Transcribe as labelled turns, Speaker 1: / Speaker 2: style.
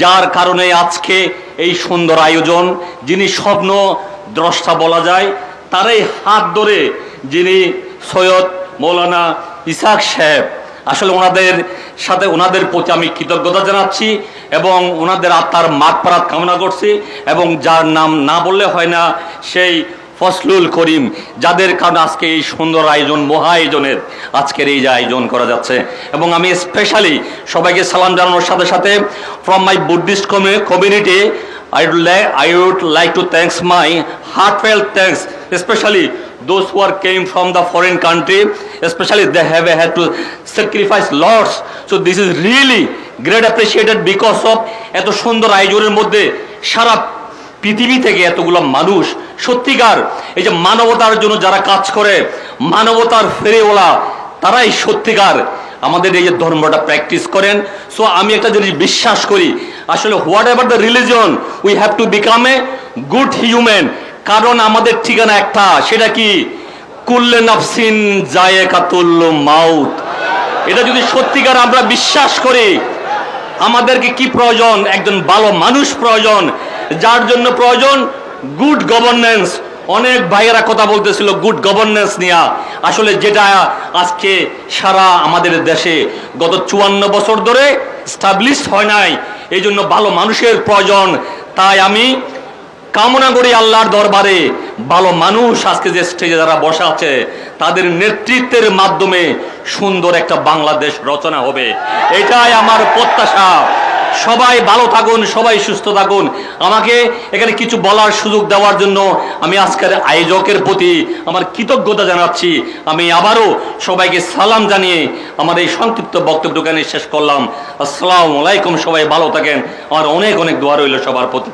Speaker 1: যার কারণে আজকে এই সুন্দর আয়োজন। যিনি স্বপ্ন দ্রষ্টা বলা যায়, তারই হাত ধরে যিনি সৈয়দ মৌলানা ইসহাক সাহেব, আসলে ওনাদের সাথে ওনাদের প্রতি আমি কৃতজ্ঞতা জানাচ্ছি এবং ওনাদের আত্মার মাগফিরাত কামনা করছি। এবং যার নাম না বললে হয় না, সেই ফজলুল করিম, যাদের কারণে আজকে এই সুন্দর আয়োজন, মহা আয়োজনের আজকের এই যে আয়োজন করা যাচ্ছে। এবং আমি স্পেশালি সবাইকে সালাম জানানোর সাথে সাথে from my Buddhist community I would like to thanks my heartfelt thanks, especially those who are came from the foreign country, especially they have had to sacrifice lots. So this is really great appreciated because of এত সুন্দর আয়োজনের মধ্যে সারা পৃথিবী থেকে এতগুলো মানুষ সত্যিকার এই যে মানবতার জন্য যারা কাজ করে, মানবতার ফেরিওয়ালা, তারাই সত্যিকার আমাদের এই যে ধর্মটা প্র্যাকটিস করেন। সো আমি একটা জিনিস বিশ্বাস করি, আসলে what ever the religion, we have to become a good human. কারণ আমাদের ঠিকানা একটা, সেটা কি? কুল্লে নাফসিন যায়েকাতুল মাউত। এটা যদি সত্যিকার আমরা বিশ্বাস করি, আমাদেরকে কি প্রয়োজন? একজন ভালো মানুষ প্রয়োজন, যার জন্য প্রয়োজন গুড গভর্নেন্স। অনেক ভাইয়েরা কথা বলতেছিল গুড গভর্নেন্স নিয়ে, আসলে যেটা আজকে সারা আমাদের দেশে গত 54 বছর ধরে স্টাবলিশ হয় নাই। এই জন্য ভালো মানুষের প্রয়োজন। তাই আমি কামনা করি আল্লাহর দরবারে ভালো মানুষ আজকে যে স্টেজে যারা বসা আছে, তাদের নেতৃত্বের মাধ্যমে সুন্দর একটা বাংলাদেশ রচনা হবে, এটাই আমার প্রত্যাশা। সবাই ভালো থাকুন, সবাই সুস্থ থাকুন। আমাকে এখানে কিছু বলার সুযোগ দেওয়ার জন্য আমি আজকের আয়োজকের প্রতি আমার কৃতজ্ঞতা জানাচ্ছি। আমি আবারও সবাইকে সালাম জানিয়ে আমার এই সংক্ষিপ্ত বক্তব্যখানে শেষ করলাম। আসসালামু আলাইকুম, সবাই ভালো থাকেন। আমার অনেক অনেক দোয়া রইল সবার প্রতি।